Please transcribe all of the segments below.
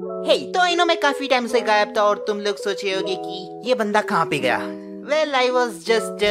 तो I know मैं काफी टाइम से गायब था और तुम लोग सोच रहे होगे कि ये बंदा कहाँ पे गया। Well I was just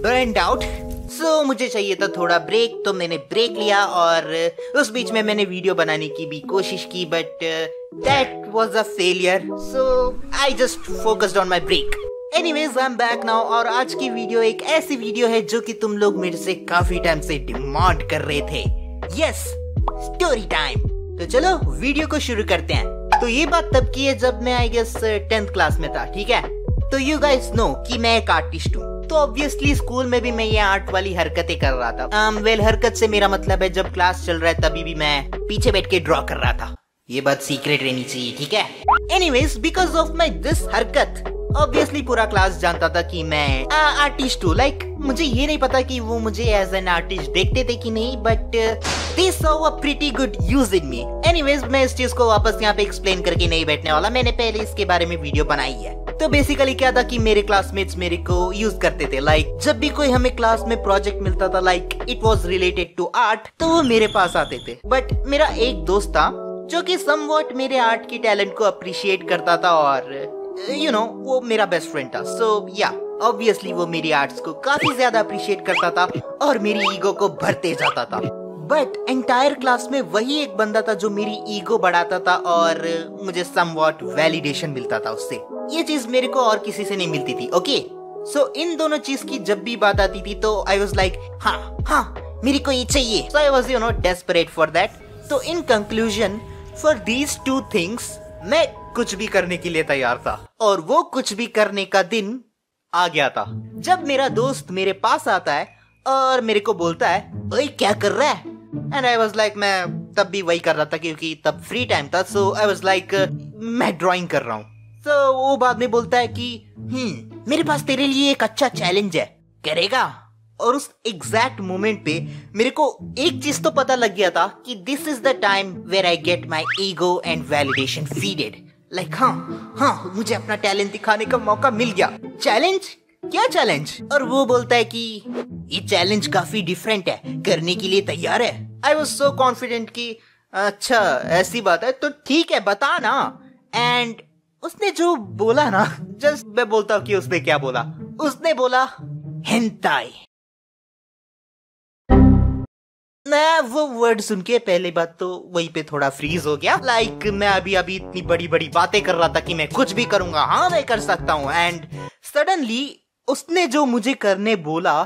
burned out, so मुझे चाहिए था थोड़ा ब्रेक, तो मैंने ब्रेक लिया और उस बीच में मैंने वीडियो बनाने की भी कोशिश की, but that was a failure, so I just focused on my break. Anyways I am back now और आज की वीडियो एक ऐसी वीडियो है जो कि तुम लोग मेरे से काफी टाइम से डिमांड कर रहे थे। Yes, story time. तो चलो वीडियो को शुरू करते हैं। तो ये बात तब की है जब मैं आई गेस 10th क्लास में था, ठीक है। तो यू गाइस नो कि मैं एक आर्टिस्ट हूँ, तो ऑब्वियसली स्कूल में भी मैं ये आर्ट वाली हरकतें कर रहा था। वेल हरकत से मेरा मतलब है जब क्लास चल रहा है तभी भी मैं पीछे बैठ के ड्रॉ कर रहा था। ये बात सीक्रेट रहनी चाहिए, ठीक है। Anyways because of my this हरकत ऑब्वियसली पूरा क्लास जानता था कि मैं आर्टिस्ट हूँ। लाइक मुझे ये नहीं पता कि वो मुझे एज एन आर्टिस्ट देखते थे कि नहीं, but they saw a pretty good use in me. Anyways मैं इस चीज को वापस यहाँ पे एक्सप्लेन करके नहीं बैठने वाला, मैंने पहले इसके बारे में वीडियो बनाई है। तो बेसिकली क्या था कि मेरे क्लासमेट्स मेरे को यूज करते थे। लाइक जब भी कोई हमें क्लास में प्रोजेक्ट मिलता था, like it was related to art, तो वो मेरे पास आते थे। बट मेरा एक दोस्त था जो कि समवॉट मेरे आर्ट की टैलेंट को अप्रिशिएट करता था और यू नो वो मेरा बेस्ट फ्रेंड था। सो या ऑब्वियसली वो मेरी आर्ट्स को काफी ज्यादा अप्रिशिएट करता था और मेरी ईगो को भरते जाता था। बट एंटायर क्लास में वही एक बंदा था जो मेरी ईगो बढ़ाता था और मुझे समवॉट वैलिडेशन मिलता था उससे। ये चीज मेरे को और किसी से नहीं मिलती थी। ओके, सो इन दोनों चीज की जब भी बात आती थी तो आई वाज लाइक हाँ मेरे को ये चाहिए। So I was you know desperate for that. तो in conclusion for these two things मैं कुछ भी करने के लिए तैयार था और वो कुछ भी करने का दिन आ गया था जब मेरा दोस्त मेरे पास आता है और मेरे को बोलता है, ओए क्या कर रहा है? एंड आई वाज लाइक मैं तब भी वही कर रहा था क्योंकि तब फ्री टाइम था। सो आई वाज लाइक मैं ड्राइंग कर रहा हूँ। तो वो बाद में बोलता है कि मेरे पास तेरे लिए एक अच्छा चैलेंज है, करेगा? और उस एग्जैक्ट मोमेंट पे मेरे को एक चीज तो पता लग गया था कि this is the time where I get my ego and validation feeded. Like हाँ मुझे अपना टैलेंट दिखाने का मौका मिल गया। चैलेंज? क्या चैलेंज? और वो बोलता है कि ये चैलेंज काफी डिफरेंट है, करने के लिए तैयार है? आई वाज सो कॉन्फिडेंट कि अच्छा ऐसी बात है तो ठीक है बता ना। एंड उसने जो बोला ना, जस्ट मैं बोलता हूँ कि उसने क्या बोला। उसने बोला हेंटाई। मैं वो वर्ड सुन के पहले बात तो वहीं पे थोड़ा फ्रीज हो गया। लाइक मैं अभी इतनी बड़ी बड़ी बातें कर रहा था कि मैं कुछ भी करूंगा, हाँ मैं कर सकता हूँ। एंड सडनली उसने जो मुझे करने बोला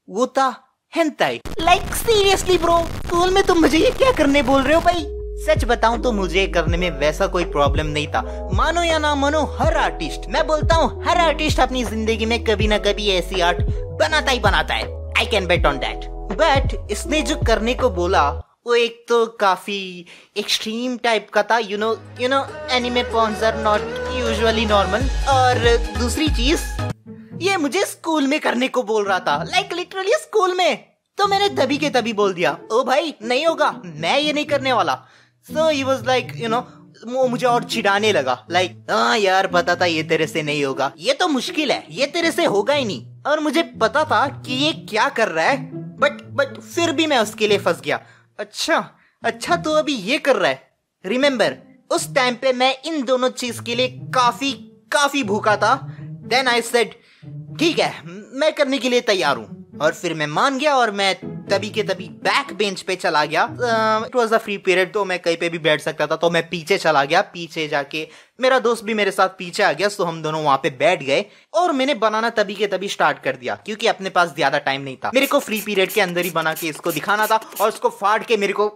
वो था hentai. Like seriously bro, school में तुम मुझे ये क्या करने बोल रहे हो भाई? सच बताऊं तो मुझे करने में वैसा कोई प्रॉब्लम नहीं था। मानो या ना मानो हर आर्टिस्ट, मैं बोलता हूँ हर आर्टिस्ट अपनी जिंदगी में कभी ना कभी ऐसी आर्ट बनाता ही बनाता है। I can bet on that. But इसने जो करने को बोला वो एक तो काफी एक्सट्रीम टाइप का था। You know anime porns are not usually normal. और दूसरी चीज ये मुझे स्कूल में करने को बोल रहा था, लाइक लिटरली स्कूल में। तो मैंने तभी के तभी बोल दिया, ओ भाई नहीं होगा, मैं ये नहीं करने वाला। सो ही वाज लाइक वो मुझे और चिढ़ाने लगा। लाइक हाँ यार पता था ये तेरे से नहीं होगा, ये तो मुश्किल है, ये तेरे से होगा ही नहीं। और मुझे पता था कि ये क्या कर रहा है, बट फिर भी मैं उसके लिए फंस गया। अच्छा तो अभी ये कर रहा है। रिमेम्बर उस टाइम पे मैं इन दोनों चीज के लिए काफी भूखा था। देन आई सेड ठीक है मैं करने के लिए तैयार हूँ। और फिर मैं मान गया और मैं तभी के तभी बैक बेंच पे चला गया। It was a free period तो मैं कहीं पे भी बैठ सकता था, तो मैं पीछे चला गया। पीछे जाके मेरा दोस्त भी मेरे साथ पीछे आ गया, सो हम दोनों वहां पे बैठ गए और मैंने बनाना तभी के तभी स्टार्ट कर दिया क्योंकि अपने पास ज्यादा टाइम नहीं था। मेरे को फ्री पीरियड के अंदर ही बना के इसको दिखाना था और उसको फाड़ के मेरे को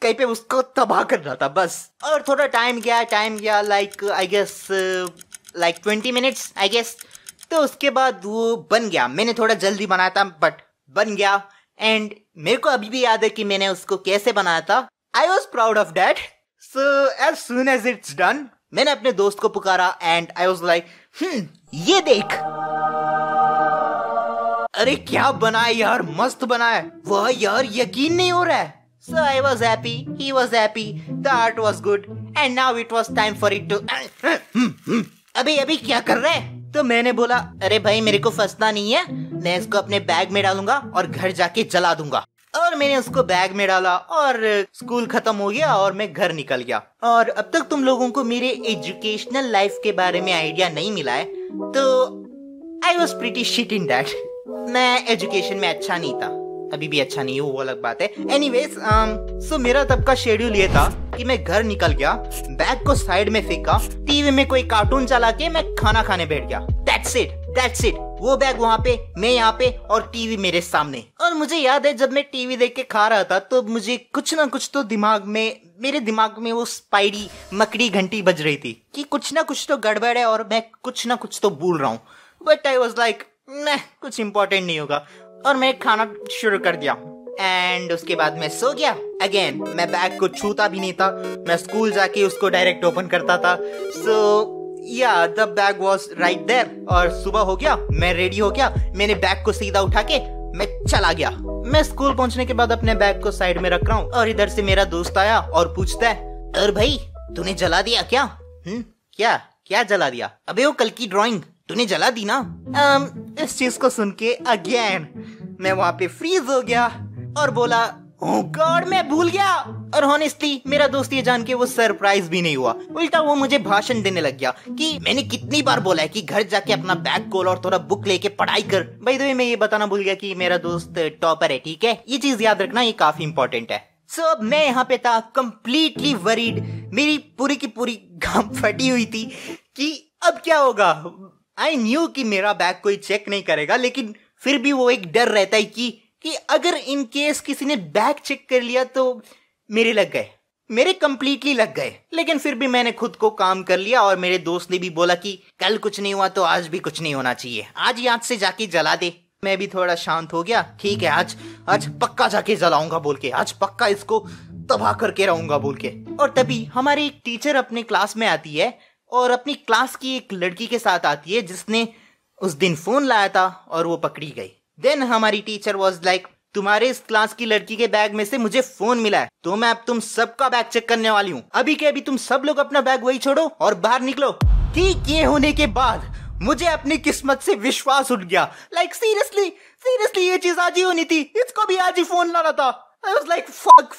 कहीं पे उसको तबाह करना था बस। और थोड़ा टाइम गया like I guess like 20 minutes I guess. तो उसके बाद वो बन गया। मैंने थोड़ा जल्दी बनाया था बट बन गया। एंड मेरे को अभी भी याद है कि मैंने उसको कैसे बनाया था। I was proud of that. So as soon as it's done मैंने अपने दोस्त को पुकारा एंड आई वॉज लाइक ये देख, अरे क्या बनाया यार, मस्त बनाया। वाह यार यकीन नहीं हो रहा है। So I was happy, he was happy, the art was good, and now it was time for it to अभी क्या कर रहे हैं? तो मैंने बोला अरे भाई मेरे को फंसना नहीं है, मैं इसको अपने बैग में डालूंगा और घर जाके जला दूंगा। और मैंने उसको बैग में डाला और स्कूल खत्म हो गया और मैं घर निकल गया। और अब तक तुम लोगों को मेरे एजुकेशनल लाइफ के बारे में आइडिया नहीं मिला है, तो I was pretty shit in that. मैं एजुकेशन में अच्छा नहीं था, अभी भी अच्छा नहीं हूँ, वो अलग बात है। एनीवेज, सो मेरा तब का शेड्यूल ये था कि मैं घर निकल गया, बैग को साइड में फेंका, टीवी में कोई कार्टून चला के मैं खाना खाने बैठ गया। That's it। वो बैग वहाँ पे, मैं यहाँ पे और टीवी मेरे सामने। और मुझे याद है जब मैं टीवी देख के खा रहा था तो मुझे कुछ ना कुछ तो मेरे दिमाग में वो स्पाइडी मकड़ी घंटी बज रही थी कि कुछ ना कुछ तो गड़बड़ है और मैं कुछ ना कुछ तो भूल रहा हूँ। बट आई वॉज लाइक कुछ इंपॉर्टेंट नहीं होगा, और मैं खाना शुरू कर दिया। एंड उसके बाद मैं सो गया। अगेन मैं बैग को छूता भी नहीं था, मैं स्कूल जाके उसको डायरेक्ट ओपन करता था। So yeah the bag was right there. और सुबह हो गया, मैं रेडी हो गया, मैंने बैग को सीधा उठा के मैं चला गया। मैं स्कूल पहुंचने के बाद अपने बैग को साइड में रख रहा हूँ और इधर से मेरा दोस्त आया और पूछता है, अरे भाई तूने जला दिया क्या? क्या जला दिया? अबे वो कल की ड्राइंग तूने जला दी ना? इस चीज को सुन के अगेन मैं वहां पे फ्रीज हो गया और बोला, ओह गॉड मैं भूल गया। और हॉनेस्टली मेरा दोस्त ये जान के वो सरप्राइज भी नहीं हुआ, उल्टा वो मुझे भाषण देने लग गया कि मैंने कितनी बार बोला है कि घर जाके अपना बैग खोल और थोड़ा बुक लेके पढ़ाई कर। बाय द वे मैं ये बताना भूल गया कि मेरा दोस्त टॉपर है, ठीक है? ये चीज याद रखना, ये काफी इंपॉर्टेंट है। सो अब मैं यहाँ पे था कंप्लीटली वरीड, मेरी पूरी की पूरी घाम फटी हुई थी कि अब क्या होगा। आई न्यू कि मेरा बैग कोई चेक नहीं करेगा, लेकिन फिर भी वो एक डर रहता है कि अगर इन केस किसी ने बैग चेक कर लिया तो मेरे कंप्लीटली लग गए। लेकिन फिर भी मैंने खुद को काम कर लिया और मेरे दोस्त ने भी बोला कि कल कुछ नहीं हुआ तो आज भी कुछ नहीं होना चाहिए, आज याद से जाके जला दे। मैं भी थोड़ा शांत हो गया, ठीक है आज पक्का जाके जलाऊंगा बोल के, आज पक्का इसको तबाह करके रहूंगा बोल के। और तभी हमारी एक टीचर अपने क्लास में आती है और अपनी क्लास की एक लड़की के साथ आती है जिसने उस दिन फोन लाया था और वो पकड़ी गई। देन हमारी टीचर वाज लाइक, तुम्हारे इस क्लास की लड़की के बैग में से मुझे फोन मिला है, तो मैं अब तुम सबका बैग चेक करने वाली हूँ। अभी के अभी तुम सब लोग अपना बैग वही छोड़ो और बाहर निकलो। ठीक ये होने के बाद मुझे अपनी किस्मत से विश्वास उठ गया। लाइक सीरियसली ये चीज आज ही होनी थी, इसको भी आज ही फोन लाना था। I was like, fuck।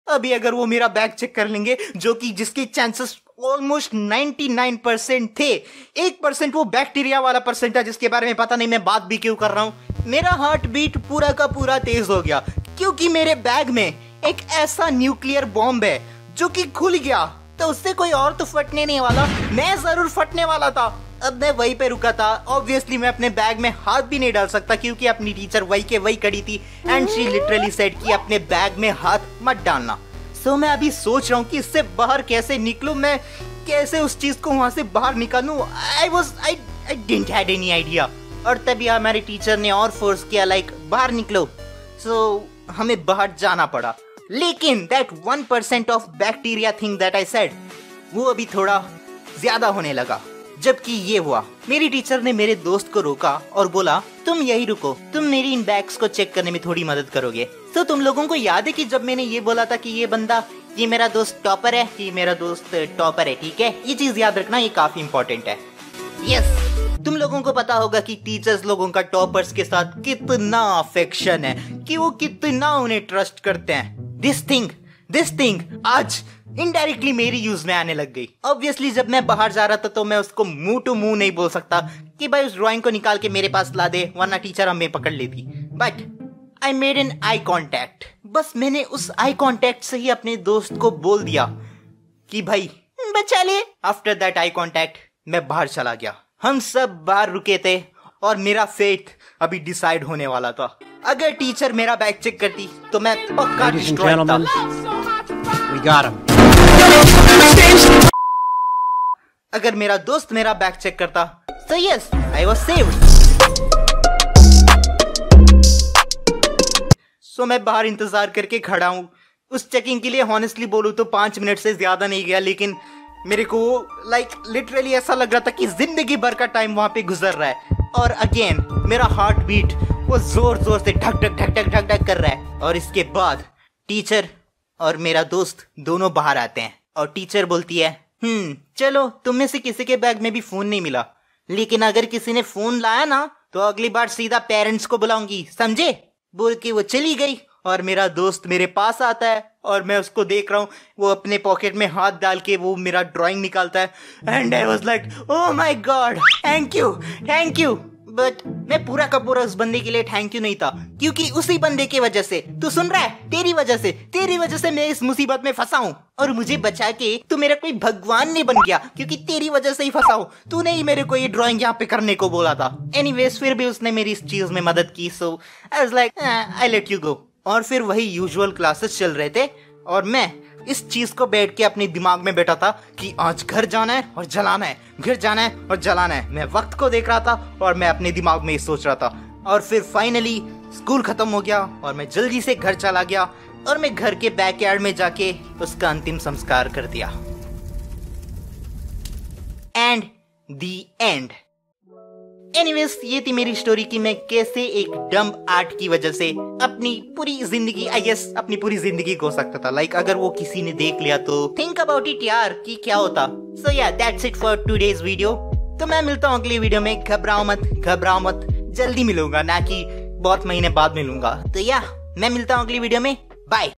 अभी अगर वो मेरा बैग चेक कर लेंगे, जो कि जिसके चांसेस ऑलमोस्ट 99% थे, 1% वो बैक्टीरिया वाला परसेंट है जिसके बारे में पता नहीं मैं बात भी क्यों कर रहा हूँ। मेरा हार्ट बीट पूरा का पूरा तेज हो गया क्योंकि मेरे बैग में एक ऐसा न्यूक्लियर बॉम्ब है जो कि खुल गया, तो उससे कोई और तो फटने नहीं वाला, मैं जरूर फटने वाला था। अब मैं वहीं पे रुका था। ऑब्वियसली मैं अपने बैग में हाथ भी नहीं डाल सकता क्योंकि अपनी टीचर वही के वही खड़ी थी एंड शी लिटरली सेड कि अपने बैग में हाथ मत डालना। सो मैं अभी सोच रहा हूँ कि इससे बाहर कैसे निकलूं, मैं कैसे उस चीज को वहां से बाहर निकालूं। I didn't had any idea. और तभी हमारे टीचर ने और फोर्स किया, लाइक बाहर निकलो। सो हमें बाहर जाना पड़ा। लेकिन that 1% of bacteria thing that I said, वो अभी थोड़ा ज्यादा होने लगा। जबकि ये हुआ, मेरी टीचर ने मेरे दोस्त को रोका और बोला, तुम यही रुको, तुम मेरी इन बैग्स को चेक करने में थोड़ी मदद करोगे। तो तुम लोगों को याद है कि जब मैंने ये बोला था कि ये मेरा दोस्त टॉपर है, कि मेरा दोस्त टॉपर है, ठीक है? ये चीज याद रखना, ये काफी इंपॉर्टेंट है। यस, तुम लोगों को पता होगा कि टीचर्स लोगों का टॉपर्स के साथ कितना अफेक्शन है, कि वो कितना उन्हें ट्रस्ट करते हैं। दिस थिंग आज इनडायरेक्टली मेरी यूज में आने लग गई। ऑब्वियसली जब मैं बाहर जा रहा था तो मैं उसको मुंह टू मुंह नहीं बोल सकता कि भाई उस ड्राइंग को निकाल के मेरे पास ला दे, वरना टीचर हमें पकड़ लेती। But I made an eye contact. बस मैंने उस आई कॉन्टैक्ट से ही अपने दोस्त को बोल दिया कि भाई बचा ले। आफ्टर दैट आई कॉन्टैक्ट मैं बाहर चला गया। हम सब बाहर रुके थे और मेरा फेट अभी डिसाइड होने वाला था। अगर टीचर मेरा बैग चेक करती तो मैं पक्का डिस्ट्रॉय था। We got him. अगर मेरा दोस्त मेरा बैग चेक करता तो यस, आई वाज सेव्ड। सो मैं बाहर इंतजार करके खड़ा हूँ उस चेकिंग के लिए। हॉनेस्टली बोलूं तो 5 मिनट से ज्यादा नहीं गया, लेकिन मेरे को लाइक लिटरली ऐसा लग रहा था कि जिंदगी भर का टाइम वहां पे गुजर रहा है। और अगेन मेरा हार्ट बीट वो जोर जोर से ढक ढक कर रहा है। और इसके बाद टीचर और मेरा दोस्त दोनों बाहर आते हैं और टीचर बोलती है, चलो तुम में से किसी के बैग में भी फोन नहीं मिला, लेकिन अगर किसी ने फोन लाया ना तो अगली बार सीधा पेरेंट्स को बुलाऊंगी, समझे? बोल के वो चली गई और मेरा दोस्त मेरे पास आता है और मैं उसको देख रहा हूँ, वो अपने पॉकेट में हाथ डाल के वो मेरा ड्राइंग निकालता है and I was like oh my God, thank you. But मैं पूरा का पूरा उस बंदे के लिए थैंक यू नहीं था, क्योंकि उसी बंदे की वजह से, तू सुन रहा है, तेरी वजह से मैं इस मुसीबत में फंसा हूँ और मुझे बचा के तू मेरा कोई भगवान नहीं बन गया, क्योंकि तेरी वजह से ही फंसा हूँ। तूने ही मेरे को ये ड्राइंग यहाँ पे करने को बोला था। एनीवेज फिर भी उसने मेरी इस चीज में मदद की, so I was like I let you go. और फिर वही यूजुअल क्लासेस चल रहे थे और मैं इस चीज को बैठ के अपने दिमाग में बैठा था कि आज घर जाना है और जलाना है, घर जाना है और जलाना है। मैं वक्त को देख रहा था और मैं अपने दिमाग में ये सोच रहा था। और फिर फाइनली स्कूल खत्म हो गया और मैं जल्दी से घर चला गया और मैं घर के बैकयार्ड में जाके उसका अंतिम संस्कार कर दिया। And the and. एनीवेज ये थी मेरी स्टोरी कि मैं कैसे एक डम्ब आर्ट की वजह से अपनी पूरी जिंदगी, आई गेस अपनी पूरी जिंदगी खो सकता था। लाइक अगर वो किसी ने देख लिया तो थिंक अबाउट इट यार कि क्या होता। सो या that's it for today's video. तो मैं मिलता हूँ अगली वीडियो में। घबराओ मत, जल्दी मिलूंगा, ना कि बहुत महीने बाद मिलूंगा। तो या मैं मिलता हूँ अगली वीडियो में। बाय।